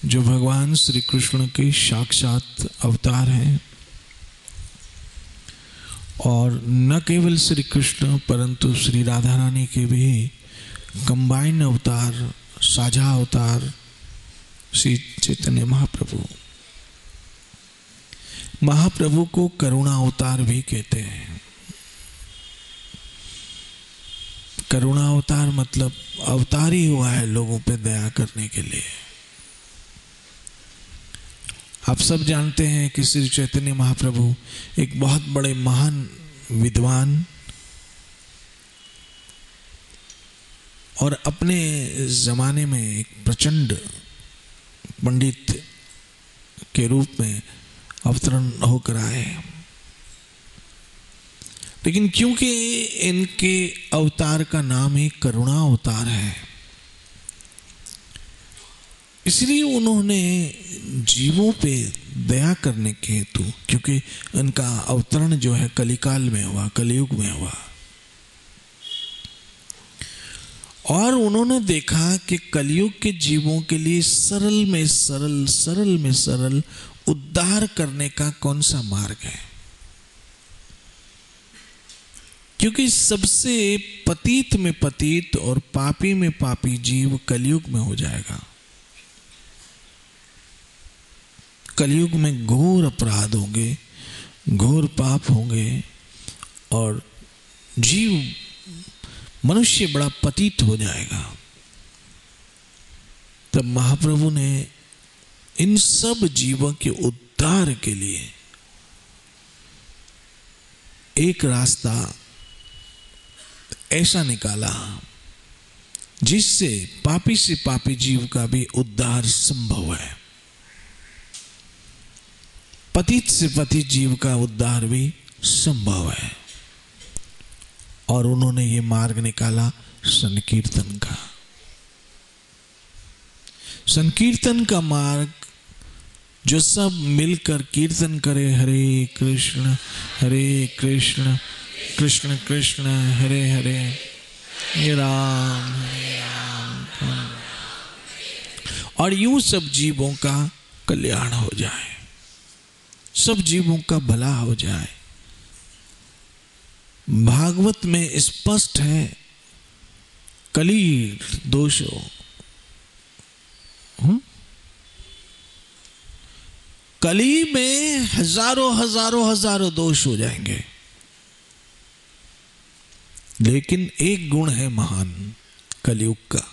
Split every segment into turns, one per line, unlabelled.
जो भगवान श्री कृष्ण के साक्षात अवतार हैं, और न केवल श्री कृष्ण परंतु श्री राधा रानी के भी कंबाइन अवतार, साझा अवतार श्री चैतन्य महाप्रभु। महाप्रभु को करुणा अवतार भी कहते हैं। करुणा अवतार मतलब अवतार ही हुआ है लोगों पे दया करने के लिए। आप सब जानते हैं कि श्री चैतन्य महाप्रभु एक बहुत बड़े महान विद्वान और अपने जमाने में एक प्रचंड पंडित के रूप में अवतरण होकर आए, लेकिन क्योंकि इनके अवतार का नाम ही करुणा अवतार है, इसलिए उन्होंने जीवों पे दया करने के हेतु, क्योंकि उनका अवतरण जो है कलिकाल में हुआ, कलयुग में हुआ, और उन्होंने देखा कि कलयुग के जीवों के लिए सरल में सरल, सरल में सरल उद्धार करने का कौन सा मार्ग है। क्योंकि सबसे पतित में पतित और पापी में पापी जीव कलयुग में हो जाएगा। कलयुग में घोर अपराध होंगे, घोर पाप होंगे, और जीव मनुष्य बड़ा पतित हो जाएगा। तब महाप्रभु ने इन सब जीवों के उद्धार के लिए एक रास्ता ऐसा निकाला जिससे पापी से पापी जीव का भी उद्धार संभव है, पतित से पतित जीव का उद्धार भी संभव है। और उन्होंने ये मार्ग निकाला संकीर्तन का। संकीर्तन का मार्ग, जो सब मिलकर कीर्तन करे, हरे कृष्ण कृष्ण कृष्ण हरे हरे, हे राम हरे राम, और यूं सब जीवों का कल्याण हो जाए, सब जीवों का भला हो जाए। भागवत में स्पष्ट है, कली दोषो, कली में हजारों हजारों हजारों दोष हो जाएंगे, लेकिन एक गुण है महान कलयुग का।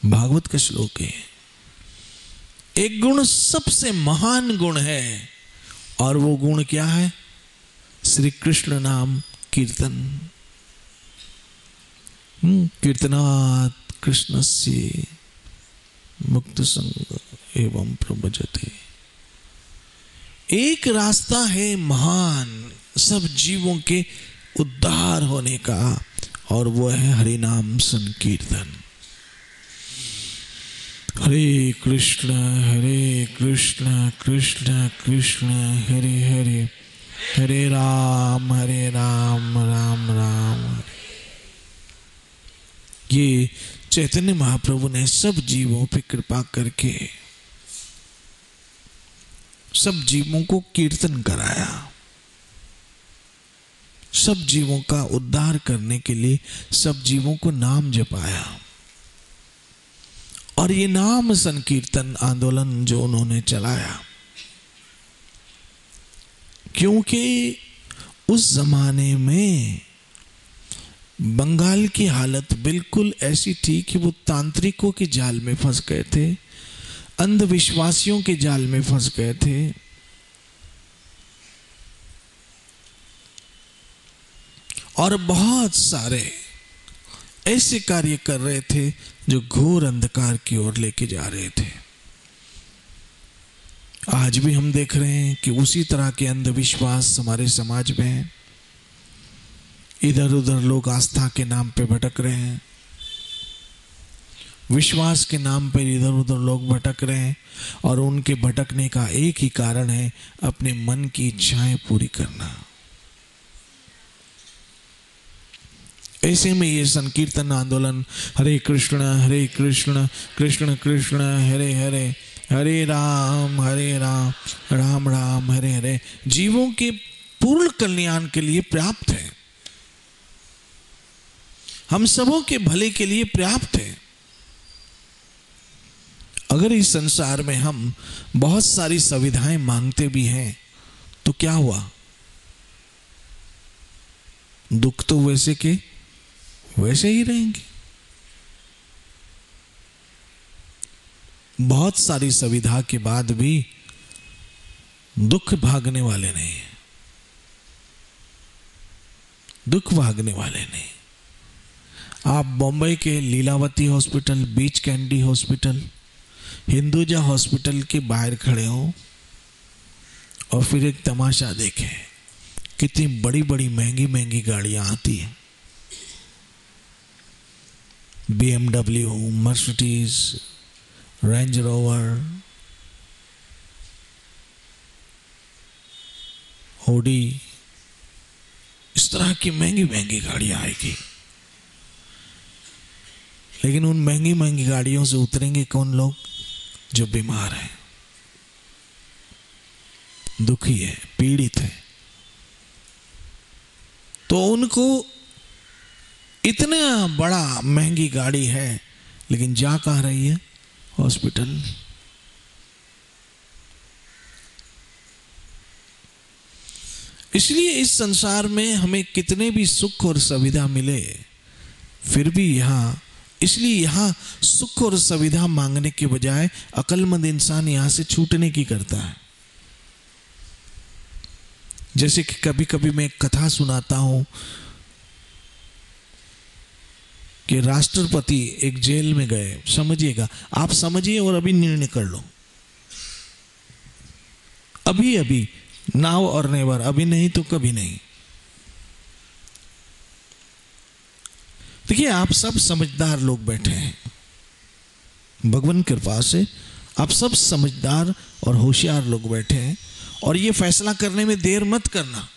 भागवत का श्लोक है, एक गुण सबसे महान गुण है, और वो गुण क्या है? श्री कृष्ण नाम कीर्तन। कीर्तनात् कृष्णस्य मुक्त संग एवं प्रभजते। एक रास्ता है महान सब जीवों के उद्धार होने का, और वो है हरि नाम संकीर्तन। हरे कृष्ण कृष्ण कृष्ण हरे हरे, हरे राम राम राम हरे। ये चैतन्य महाप्रभु ने सब जीवों पे कृपा करके सब जीवों को कीर्तन कराया, सब जीवों का उद्धार करने के लिए सब जीवों को नाम जपाया। और ये नाम संकीर्तन आंदोलन जो उन्होंने चलाया, क्योंकि उस जमाने में बंगाल की हालत बिल्कुल ऐसी थी कि वो तांत्रिकों के जाल में फंस गए थे, अंधविश्वासियों के जाल में फंस गए थे। और बहुत सारे ऐसे कार्य कर रहे थे जो घोर अंधकार की ओर लेके जा रहे थे। आज भी हम देख रहे हैं कि उसी तरह के अंधविश्वास हमारे समाज में है। इधर उधर लोग आस्था के नाम पे भटक रहे हैं, विश्वास के नाम पर इधर उधर लोग भटक रहे हैं, और उनके भटकने का एक ही कारण है, अपने मन की इच्छाएं पूरी करना। ऐसे में ये संकीर्तन आंदोलन, हरे कृष्ण कृष्ण कृष्ण हरे हरे, हरे राम राम राम हरे हरे, जीवों के पूर्ण कल्याण के लिए पर्याप्त है, हम सबों के भले के लिए पर्याप्त है। अगर इस संसार में हम बहुत सारी सुविधाएं मांगते भी हैं तो क्या हुआ, दुख तो वैसे के वैसे ही रहेंगे। बहुत सारी सुविधा के बाद भी दुख भागने वाले नहीं है, दुख भागने वाले नहीं। आप बॉम्बे के लीलावती हॉस्पिटल, बीच कैंडी हॉस्पिटल, हिंदुजा हॉस्पिटल के बाहर खड़े हो और फिर एक तमाशा देखें, कितनी बड़ी बड़ी महंगी महंगी गाड़ियां आती हैं, BMW, Mercedes, range rover, Audi, इस तरह की महंगी महंगी गाड़ियां आएगी। लेकिन उन महंगी महंगी गाड़ियों से उतरेंगे कौन लोग? जो बीमार हैं, दुखी है, पीड़ित है। तो उनको इतना बड़ा महंगी गाड़ी है, लेकिन जा कहाँ रही है? हॉस्पिटल। इसलिए इस संसार में हमें कितने भी सुख और सुविधा मिले, फिर भी इसलिए यहां सुख और सुविधा मांगने के बजाय अक्लमंद इंसान यहां से छूटने की करता है। जैसे कि कभी कभी मैं एक कथा सुनाता हूं कि राष्ट्रपति एक जेल में गए, समझिएगा, आप समझिए और अभी निर्णय कर लो, अभी अभी, नाउ और नेवर, अभी नहीं तो कभी नहीं। देखिए, आप सब समझदार लोग बैठे हैं, भगवान कृपा से आप सब समझदार और होशियार लोग बैठे हैं, और ये फैसला करने में देर मत करना।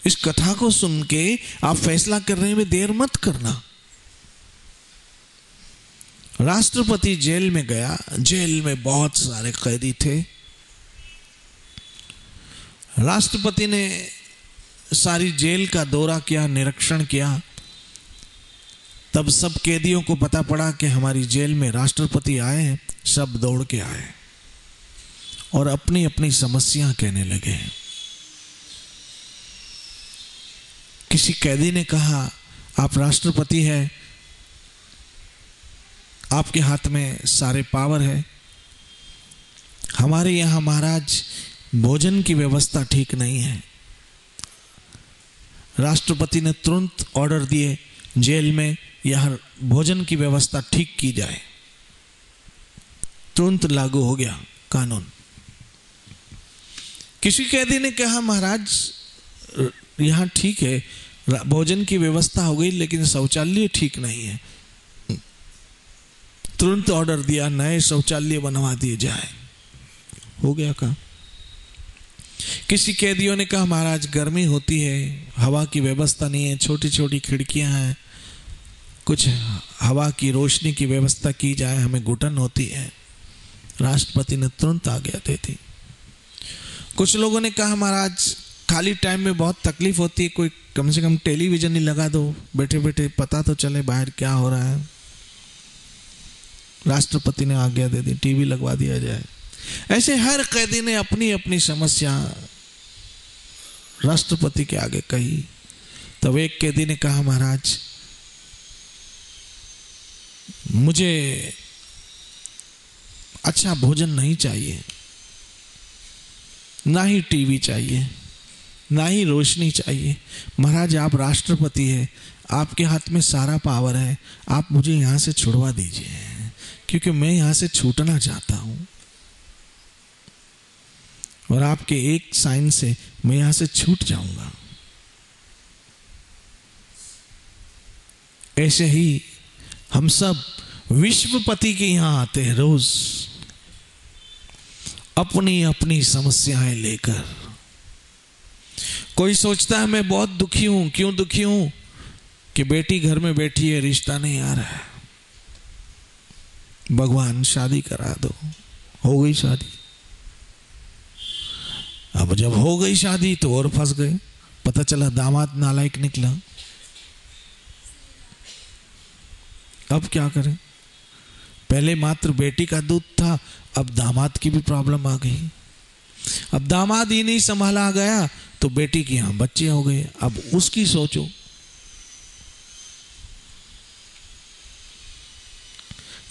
इस कथा को सुन के आप फैसला करने में देर मत करना। राष्ट्रपति जेल में गया, जेल में बहुत सारे कैदी थे। राष्ट्रपति ने सारी जेल का दौरा किया, निरीक्षण किया। तब सब कैदियों को पता पड़ा कि हमारी जेल में राष्ट्रपति आए हैं। सब दौड़ के आए और अपनी अपनी समस्या कहने लगे। किसी कैदी ने कहा, आप राष्ट्रपति हैं, आपके हाथ में सारे पावर है, हमारे यहाँ महाराज भोजन की व्यवस्था ठीक नहीं है। राष्ट्रपति ने तुरंत ऑर्डर दिए, जेल में यह भोजन की व्यवस्था ठीक की जाए। तुरंत लागू हो गया कानून। किसी कैदी ने कहा, महाराज यहां ठीक है, भोजन की व्यवस्था हो गई, लेकिन शौचालय ठीक नहीं है। तुरंत ऑर्डर दिया, नए शौचालय बनवा दिए जाए। हो गया काम। किसी कैदियों ने कहा, महाराज गर्मी होती है, हवा की व्यवस्था नहीं है, छोटी छोटी खिड़कियां हैं, कुछ हवा की रोशनी की व्यवस्था की जाए, हमें घुटन होती है। राष्ट्रपति ने तुरंत आज्ञा दे दी। कुछ लोगों ने कहा, महाराज खाली टाइम में बहुत तकलीफ होती है, कोई कम से कम टेलीविजन ही लगा दो, बैठे बैठे पता तो चले बाहर क्या हो रहा है। राष्ट्रपति ने आज्ञा दे दी, टीवी लगवा दिया जाए। ऐसे हर कैदी ने अपनी अपनी समस्या राष्ट्रपति के आगे कही। तब एक कैदी ने कहा, महाराज मुझे अच्छा भोजन नहीं चाहिए, ना ही टीवी चाहिए, ना ही रोशनी चाहिए। महाराज आप राष्ट्रपति हैं, आपके हाथ में सारा पावर है, आप मुझे यहां से छुड़वा दीजिए, क्योंकि मैं यहां से छूटना चाहता हूं, और आपके एक साइन से मैं यहां से छूट जाऊंगा। ऐसे ही हम सब विश्वपति के यहां आते हैं रोज, अपनी अपनी समस्याएं लेकर। कोई सोचता है मैं बहुत दुखी हूं। क्यों दुखी हूं? कि बेटी घर में बैठी है, रिश्ता नहीं आ रहा है। भगवान शादी करा दो। हो गई शादी। अब जब हो गई शादी तो और फंस गए। पता चला दामाद नालायक निकला। अब क्या करें? पहले मात्र बेटी का दूध था, अब दामाद की भी प्रॉब्लम आ गई। अब दामाद ही नहीं संभाला गया तो बेटी की यहां बच्चे हो गए। अब उसकी सोचो।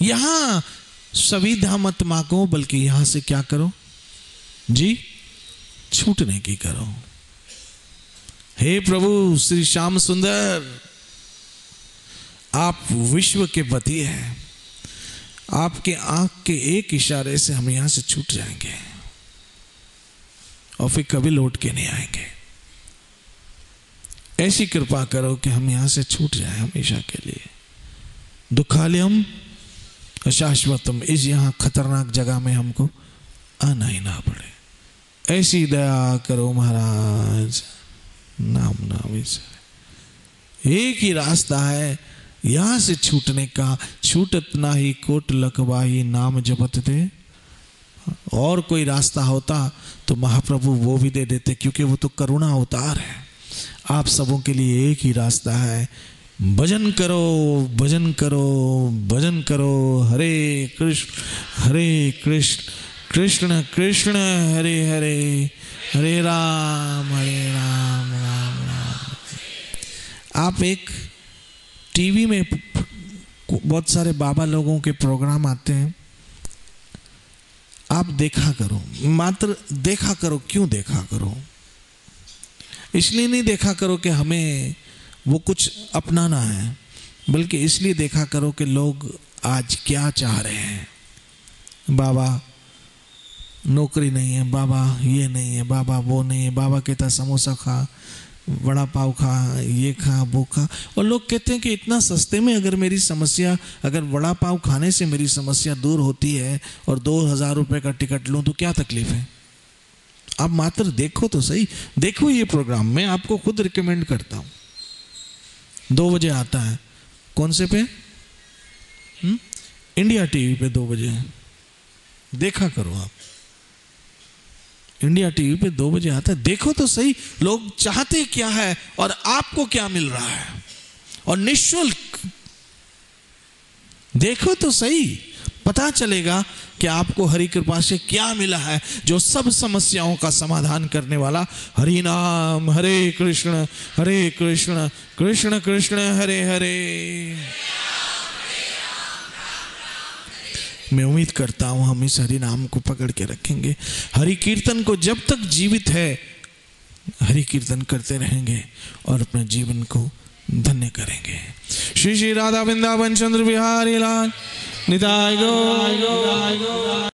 यहां सुविधा मत मांगो, बल्कि यहां से क्या करो जी? छूटने की करो। हे प्रभु श्री श्याम सुंदर, आप विश्व के पति हैं। आपके आंख के एक इशारे से हम यहां से छूट जाएंगे और फिर कभी लौट के नहीं आएंगे। ऐसी कृपा करो कि हम यहां से छूट जाएं हमेशा के लिए। दुखालयम अशाश्वतम, इस यहां खतरनाक जगह में हमको आना ही ना पड़े। ऐसी दया करो महाराज। नाम नाम एक ही रास्ता है यहां से छूटने का। छूटत ना ही कोट लखवाही नाम जपत दे। और कोई रास्ता होता तो महाप्रभु वो भी दे देते, क्योंकि वो तो करुणा अवतार है। आप सबों के लिए एक ही रास्ता है। भजन करो, भजन करो, भजन करो। हरे कृष्ण कृष्ण कृष्ण हरे हरे, हरे राम राम राम। आप एक टीवी में बहुत सारे बाबा लोगों के प्रोग्राम आते हैं, आप देखा करो। मात्र देखा करो। क्यों देखा करो? इसलिए नहीं देखा करो कि हमें वो कुछ अपनाना है, बल्कि इसलिए देखा करो कि लोग आज क्या चाह रहे हैं। बाबा नौकरी नहीं है, बाबा ये नहीं है, बाबा वो नहीं है। बाबा कहता समोसा खा, वड़ा पाव खा, ये खा, वो खा। और लोग कहते हैं कि इतना सस्ते में अगर मेरी समस्या, अगर वड़ा पाव खाने से मेरी समस्या दूर होती है और 2000 रुपये का टिकट लूँ तो क्या तकलीफ है? आप मात्र देखो तो सही। देखो ये प्रोग्राम मैं आपको खुद रिकमेंड करता हूँ। 2 बजे आता है। कौन से पे? इंडिया टीवी पे 2 बजे। देखा करो आप। इंडिया टीवी पे 2 बजे आता है। देखो तो सही लोग चाहते क्या है और आपको क्या मिल रहा है, और निःशुल्क देखो तो सही। पता चलेगा कि आपको हरि कृपा से क्या मिला है, जो सब समस्याओं का समाधान करने वाला। हरि नाम हरे कृष्ण कृष्ण कृष्ण हरे हरे। मैं उम्मीद करता हूं हम इस हरि नाम को पकड़ के रखेंगे। हरि कीर्तन को जब तक जीवित है हरि कीर्तन करते रहेंगे और अपने जीवन को धन्य करेंगे। श्री श्री राधा वृंदावन चंद्र बिहारी लाल निताय गौर।